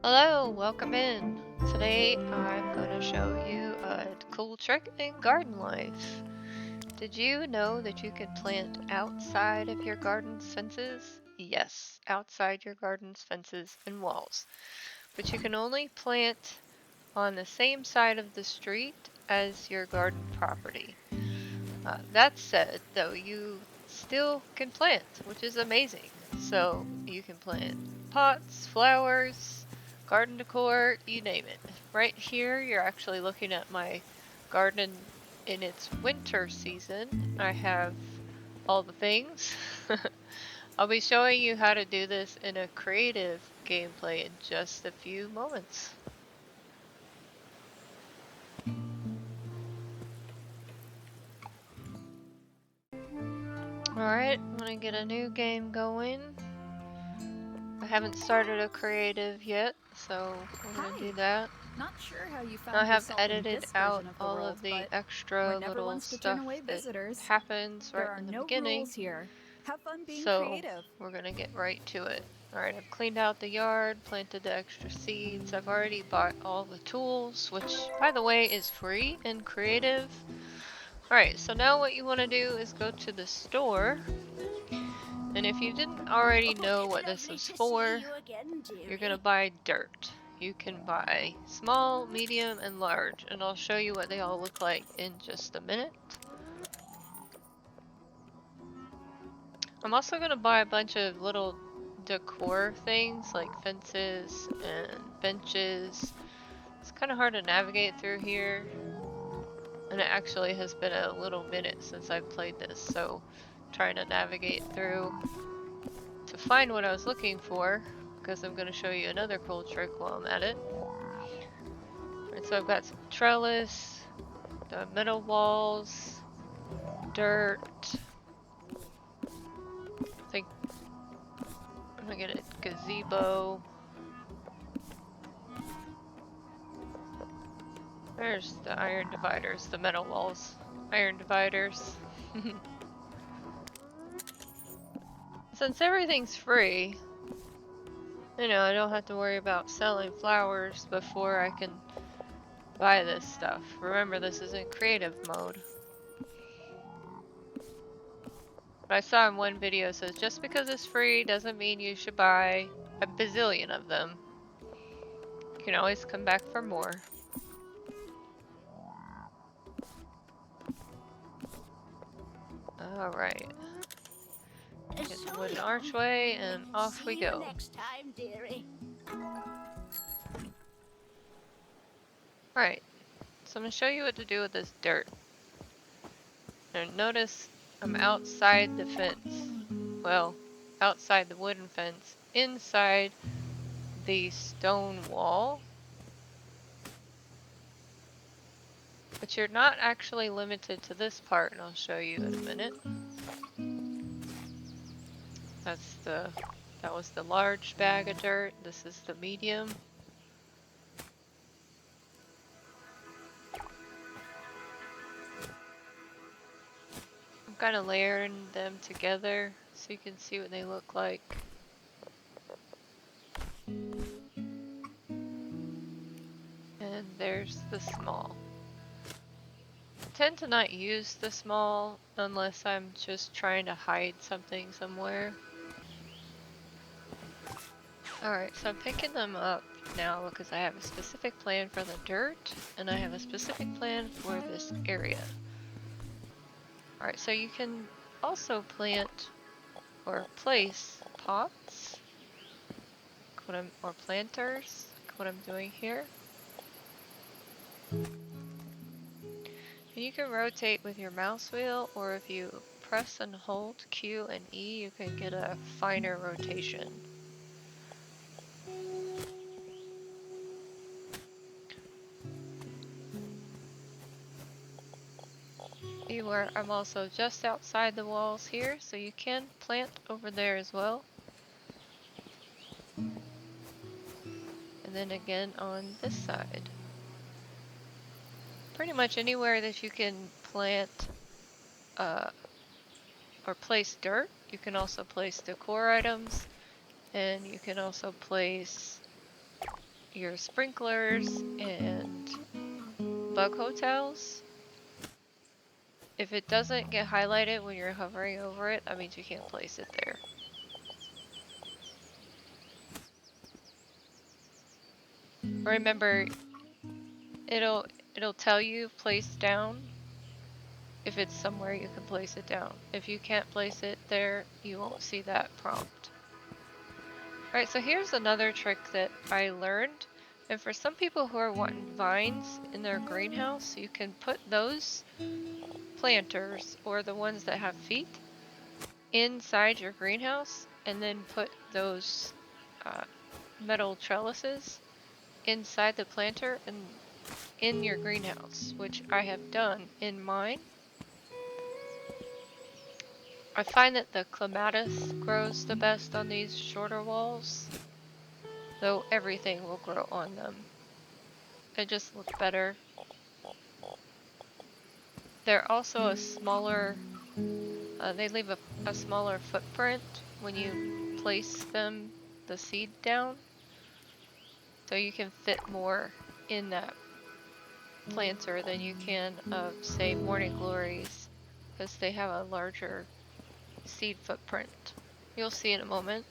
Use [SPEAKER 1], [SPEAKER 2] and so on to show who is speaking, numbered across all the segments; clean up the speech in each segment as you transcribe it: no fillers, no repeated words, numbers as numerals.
[SPEAKER 1] Hello, welcome in. Today I'm going to show you a cool trick in garden life. Did you know that you can plant outside of your garden's fences? Yes, outside your garden's fences and walls. But you can only plant on the same side of the street as your garden property. That said, though, you still can plant, which is amazing. So you can plant pots, flowers, garden decor, you name it. Right here, you're actually looking at my garden in its winter season. I have all the things. I'll be showing you how to do this in a creative gameplay in just a few moments. Alright, I'm gonna get a new game going. I haven't started a creative yet, so we're gonna do that.
[SPEAKER 2] Not sure how you
[SPEAKER 1] I
[SPEAKER 2] found
[SPEAKER 1] have
[SPEAKER 2] yourself in
[SPEAKER 1] edited
[SPEAKER 2] this
[SPEAKER 1] out
[SPEAKER 2] version of the
[SPEAKER 1] all
[SPEAKER 2] world,
[SPEAKER 1] of the
[SPEAKER 2] but
[SPEAKER 1] extra
[SPEAKER 2] we're never
[SPEAKER 1] little
[SPEAKER 2] ones to turn
[SPEAKER 1] stuff
[SPEAKER 2] away
[SPEAKER 1] that
[SPEAKER 2] visitors.
[SPEAKER 1] happens
[SPEAKER 2] There
[SPEAKER 1] right
[SPEAKER 2] are
[SPEAKER 1] in the
[SPEAKER 2] no
[SPEAKER 1] beginning,
[SPEAKER 2] rules here. Have fun being
[SPEAKER 1] so
[SPEAKER 2] creative.
[SPEAKER 1] we're gonna get right to it. Alright, I've cleaned out the yard, planted the extra seeds. I've already bought all the tools, which, by the way, is free and creative. Alright, so now what you want to do is go to the store. And if you didn't already know what this
[SPEAKER 3] Lovely
[SPEAKER 1] is
[SPEAKER 3] to see
[SPEAKER 1] for,
[SPEAKER 3] you again,
[SPEAKER 1] you're gonna
[SPEAKER 3] dearie.
[SPEAKER 1] buy dirt. You can buy small, medium, and large, and I'll show you what they all look like in just a minute. I'm also gonna buy a bunch of little decor things like fences and benches. It's kind of hard to navigate through here, and it actually has been a little minute since I've played this, so trying to navigate through to find what I was looking for, because I'm going to show you another cool trick while I'm at it. Alright, so I've got some trellis, the metal walls, dirt. I think I'm gonna get a gazebo. There's the iron dividers, the metal walls. Iron dividers. Since everything's free, I don't have to worry about selling flowers before I can buy this stuff. Remember, this is in creative mode. But I saw in one video it says just because it's free doesn't mean you should buy a bazillion of them. You can always come back for more. Alright. Get the
[SPEAKER 3] So
[SPEAKER 1] wooden
[SPEAKER 3] long.
[SPEAKER 1] archway and off we
[SPEAKER 3] See you
[SPEAKER 1] go.
[SPEAKER 3] next time, dearie.
[SPEAKER 1] Alright, so I'm going to show you what to do with this dirt. And notice I'm outside the fence. Well, outside the wooden fence, inside the stone wall. But you're not actually limited to this part, and I'll show you in a minute. That was the large bag of dirt. This is the medium. I'm kind of layering them together so you can see what they look like. And there's the small. I tend to not use the small unless I'm just trying to hide something somewhere. Alright, so I'm picking them up now because I have a specific plan for the dirt and I have a specific plan for this area. Alright, so you can also plant or place pots or planters, what I'm doing here. And you can rotate with your mouse wheel, or if you press and hold Q and E, you can get a finer rotation. I'm also just outside the walls here, so you can plant over there as well. And then again on this side. Pretty much anywhere that you can plant or place dirt, you can also place decor items, and you can also place your sprinklers and bug hotels. If it doesn't get highlighted when you're hovering over it, that means you can't place it there. Remember, it'll tell you place down if it's somewhere you can place it down. If you can't place it there, you won't see that prompt. Alright, so here's another trick that I learned. And for some people who are wanting vines in their greenhouse, you can put those planters, or the ones that have feet, inside your greenhouse, and then put those metal trellises inside the planter and in your greenhouse, which I have done in mine. I find that the clematis grows the best on these shorter walls, though everything will grow on them. They just look better. They're also a smaller, they leave a smaller footprint when you place them, the seed down, so you can fit more in that planter than you can of, say, Morning Glories, because they have a larger seed footprint. You'll see in a moment.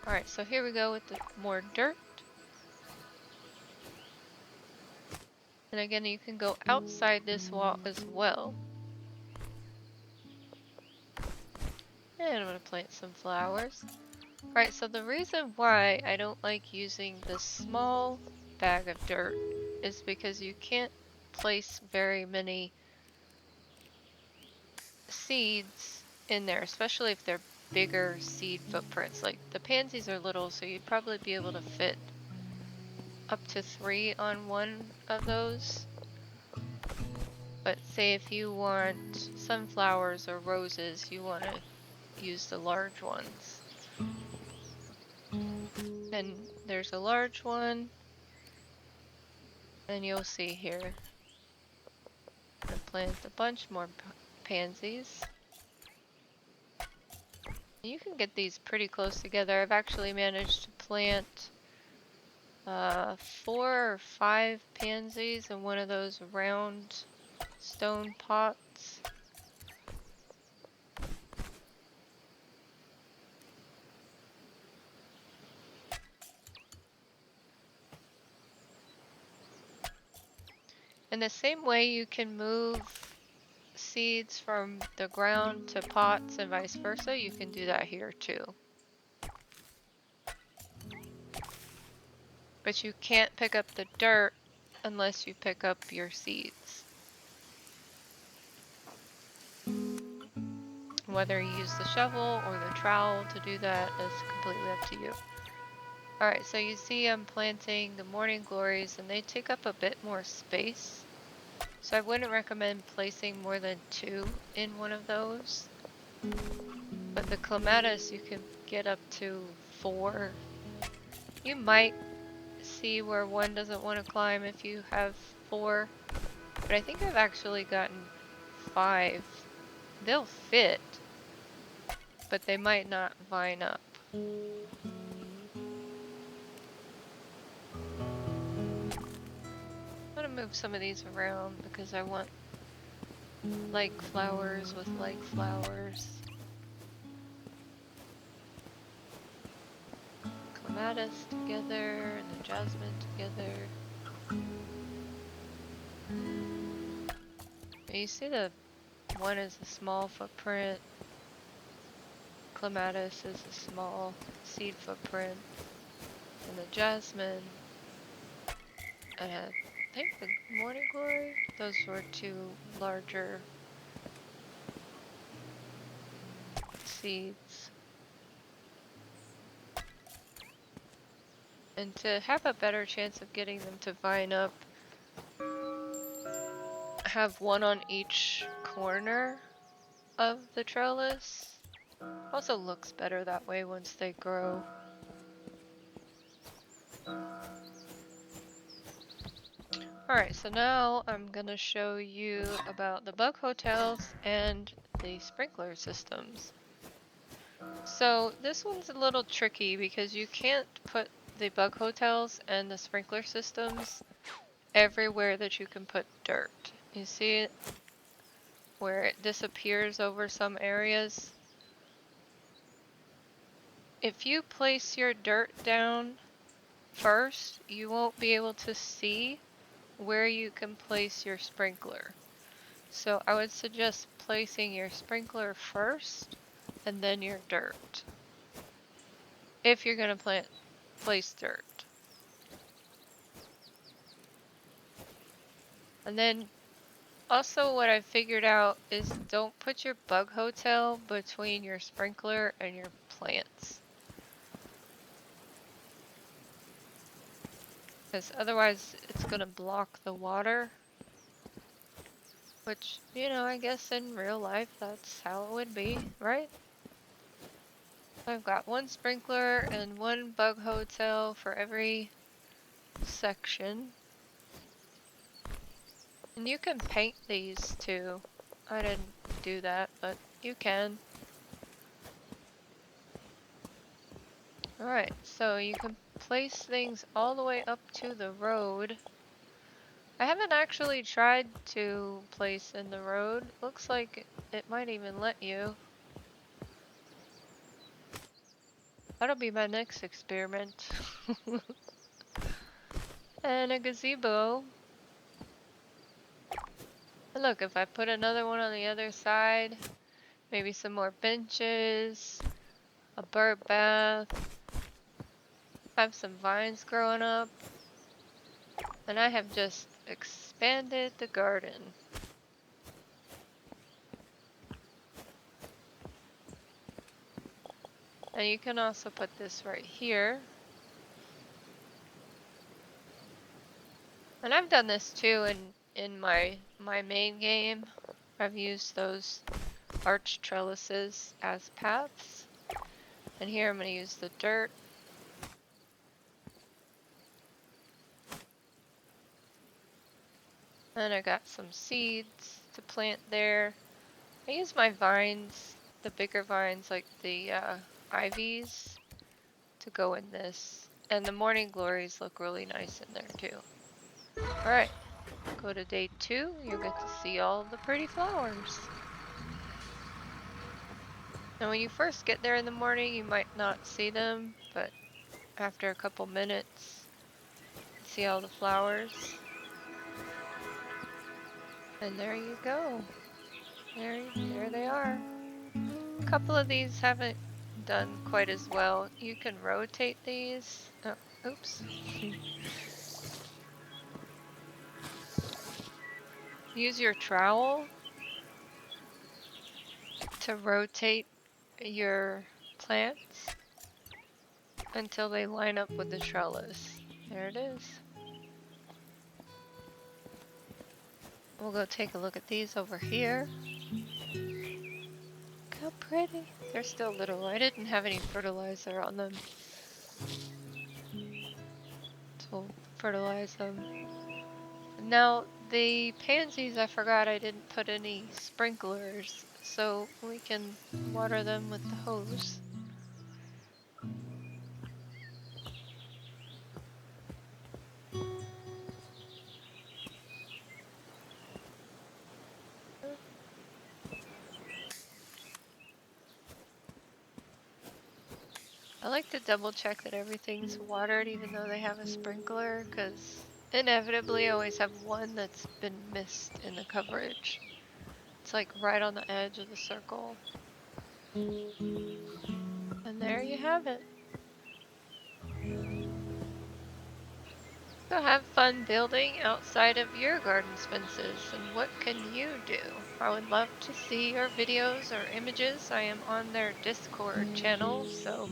[SPEAKER 1] Alright, so here we go with the more dirt. And again, you can go outside this wall as well. And I'm going to plant some flowers. Alright, so the reason why I don't like using this small bag of dirt is because you can't place very many seeds in there, especially if they're bigger seed footprints. Like the pansies are little, so you'd probably be able to fit up to 3 on one of those. But say if you want sunflowers or roses, you want to use the large ones. And there's a large one, and you'll see here. I plant a bunch more pansies. You can get these pretty close together. I've actually managed to plant 4 or 5 pansies in one of those round stone pots. In the same way you can move seeds from the ground to pots and vice versa, you can do that here too. But you can't pick up the dirt unless you pick up your seeds. Whether you use the shovel or the trowel to do that is completely up to you. Alright, so you see I'm planting the Morning Glories and they take up a bit more space. So I wouldn't recommend placing more than 2 in one of those. But the clematis you can get up to 4. You might see where one doesn't want to climb if you have 4. But I think I've actually gotten 5. They'll fit, but they might not vine up. I'm gonna move some of these around because I want like flowers with like flowers. Clematis together and the jasmine together. And you see the one is a small footprint. Clematis is a small seed footprint. And the jasmine and I think the Morning Glory, those were 2 larger seeds. And to have a better chance of getting them to vine up, have 1 on each corner of the trellis. Also looks better that way once they grow. Alright, so now I'm gonna show you about the bug hotels and the sprinkler systems. So this one's a little tricky because you can't put the bug hotels and the sprinkler systems everywhere that you can put dirt. You see it where it disappears over some areas? If you place your dirt down first, you won't be able to see where you can place your sprinkler. So I would suggest placing your sprinkler first and then your dirt. If you're gonna place dirt. And then also what I figured out is don't put your bug hotel between your sprinkler and your plants. Because otherwise it's gonna block the water. Which, you know, I guess in real life that's how it would be, right? I've got one sprinkler and one bug hotel for every section. And you can paint these too. I didn't do that, but you can. Alright, so you can place things all the way up to the road. I haven't actually tried to place in the road. Looks like it might even let you. That'll be my next experiment. And a gazebo. And look, if I put another one on the other side, maybe some more benches, a bird bath, have some vines growing up, and I have just expanded the garden. And you can also put this right here. And I've done this too in my main game. I've used those arch trellises as paths. And here I'm going to use the dirt. And I got some seeds to plant there. I use my vines, the bigger vines like the ivies, to go in this. And the morning glories look really nice in there too. Alright, go to day 2, you'll get to see all the pretty flowers. Now when you first get there in the morning, you might not see them, but after a couple minutes, you see all the flowers. And there you go. There they are. A couple of these haven't done quite as well. You can rotate these. Oh, oops. Use your trowel to rotate your plants until they line up with the trellis. There it is. We'll go take a look at these over here. Look how pretty. They're still little. I didn't have any fertilizer on them. So we'll fertilize them. Now, the pansies, I forgot I didn't put any sprinklers, so we can water them with the hose. I like to double check that everything's watered even though they have a sprinkler, because inevitably I always have one that's been missed in the coverage. It's like right on the edge of the circle. And there you have it. So have fun building outside of your garden's fences, and what can you do? I would love to see your videos or images. I am on their Discord channel, so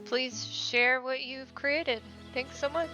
[SPEAKER 1] please share what you've created. Thanks so much.